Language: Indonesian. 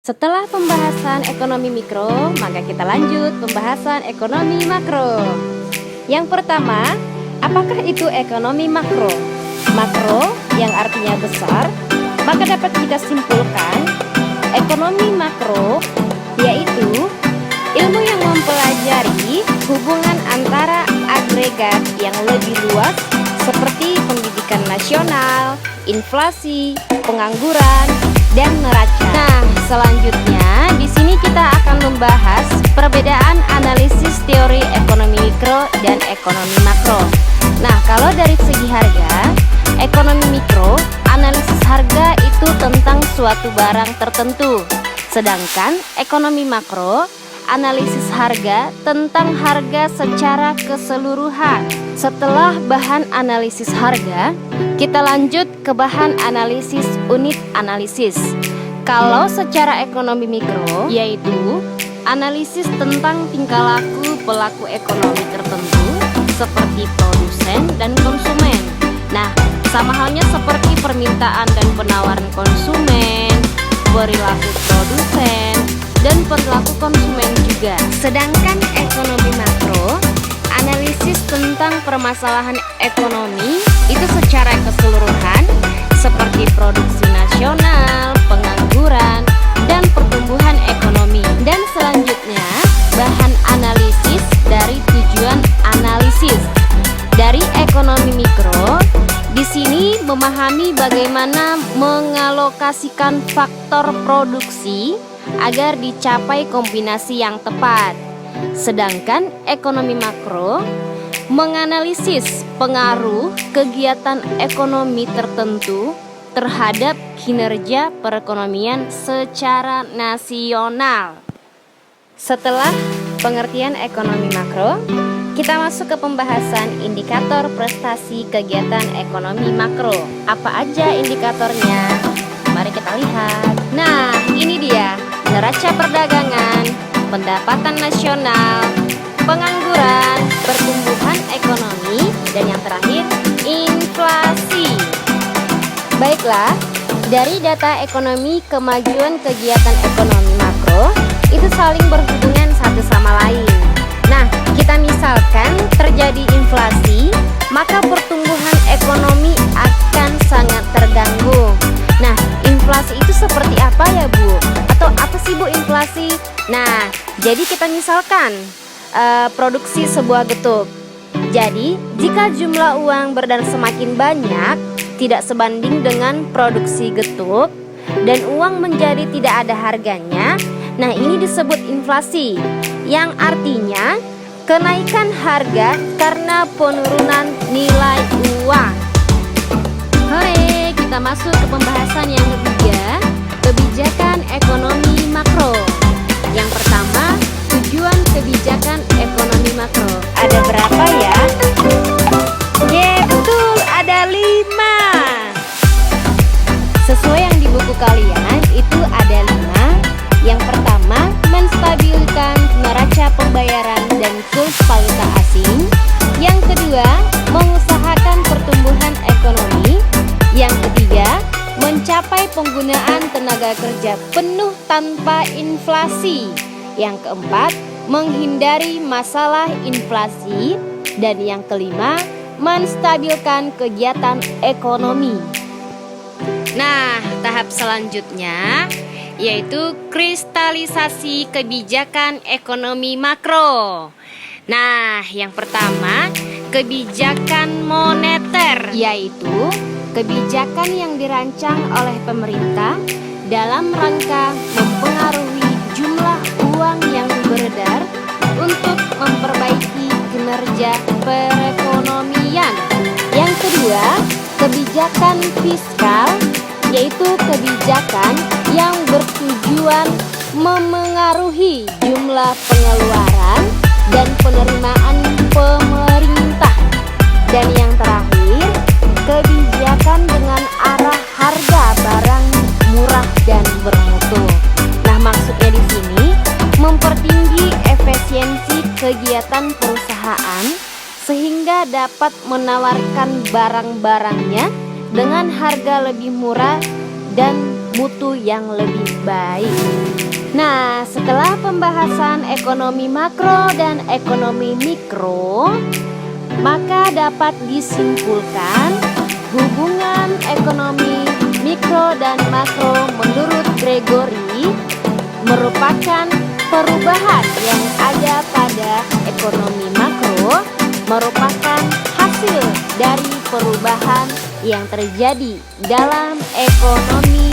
Setelah pembahasan ekonomi mikro, maka kita lanjut pembahasan ekonomi makro. Yang pertama, apakah itu ekonomi makro? Makro yang artinya besar, maka dapat kita simpulkan ekonomi makro yaitu ilmu yang mempelajari hubungan antara agregat yang lebih luas seperti pendidikan nasional, inflasi, pengangguran, dan neraca. Nah, selanjutnya di sini kita akan membahas perbedaan analisis teori ekonomi mikro dan ekonomi makro. Nah, kalau dari segi harga, ekonomi mikro, analisis harga itu tentang suatu barang tertentu. Sedangkan ekonomi makro, analisis harga tentang harga secara keseluruhan. Setelah bahan analisis harga, kita lanjut ke bahan analisis unit analisis. Kalau secara ekonomi mikro, yaitu analisis tentang tingkah laku pelaku ekonomi tertentu seperti produsen dan konsumen. Nah, sama halnya seperti permintaan dan penawaran konsumen, perilaku produsen, dan perilaku konsumen juga. Sedangkan ekonomi makro, analisis tentang permasalahan ekonomi itu secara keseluruhan seperti produksi nasional, pengangguran, dan pertumbuhan ekonomi. Dan selanjutnya, bahan analisis dari tujuan analisis. Dari ekonomi mikro, di sini memahami bagaimana mengalokasikan faktor produksi agar dicapai kombinasi yang tepat. Sedangkan ekonomi makro menganalisis pengaruh kegiatan ekonomi tertentu terhadap kinerja perekonomian secara nasional. Setelah pengertian ekonomi makro, kita masuk ke pembahasan indikator prestasi kegiatan ekonomi makro. Apa aja indikatornya? Mari kita lihat. Nah, ini dia neraca perdagangan, pendapatan nasional, pengangguran, pertumbuhan ekonomi, dan yang terakhir, inflasi. Baiklah, dari data ekonomi kemajuan kegiatan ekonomi makro itu saling berhubungan satu sama lain. Nah, kita misalkan terjadi inflasi, maka pertumbuhan ekonomi akan sangat terganggu. Nah, inflasi itu seperti apa ya, Bu? Atau apa sih, Bu, inflasi? Nah, jadi kita misalkan produksi sebuah getuk. Jadi, jika jumlah uang beredar semakin banyak, tidak sebanding dengan produksi getuk, dan uang menjadi tidak ada harganya, nah ini disebut inflasi, yang artinya kenaikan harga karena penurunan nilai uang. Hore, kita masuk ke pembahasan yang ketiga, kebijakan ekonomi makro. Yang pertama, tujuan kebijakan ekonomi makro. Ada berapa ya? Betul, ada 5. Sesuai yang di buku kalian, itu ada 5. Yang pertama, menstabilkan neraca pembayaran dan kurs valuta asing. Yang kedua, mengusahakan pertumbuhan ekonomi. Yang ketiga, mencapai penggunaan tenaga kerja penuh tanpa inflasi. Yang keempat, menghindari masalah inflasi. Dan yang kelima, menstabilkan kegiatan ekonomi. Nah, tahap selanjutnya yaitu kristalisasi kebijakan ekonomi makro. Nah, yang pertama, kebijakan moneter, yaitu kebijakan yang dirancang oleh pemerintah dalam rangka mempengaruhi jumlah uang yang beredar untuk memperbaiki kinerja perekonomian. Yang kedua, kebijakan fiskal, yaitu kebijakan yang bertujuan memengaruhi jumlah pengeluaran dan penerimaan pemerintah. Dan yang terakhir, kebijakan dengan arah harga barang murah dan bermutu. Nah, maksudnya di sini mempertinggi efisiensi kegiatan perusahaan sehingga dapat menawarkan barang-barangnya dengan harga lebih murah dan mutu yang lebih baik. Nah, setelah pembahasan ekonomi makro dan ekonomi mikro, maka dapat disimpulkan hubungan ekonomi mikro dan makro menurut Gregory merupakan perubahan yang ada pada ekonomi makro merupakan hasil dari perubahan yang terjadi dalam ekonomi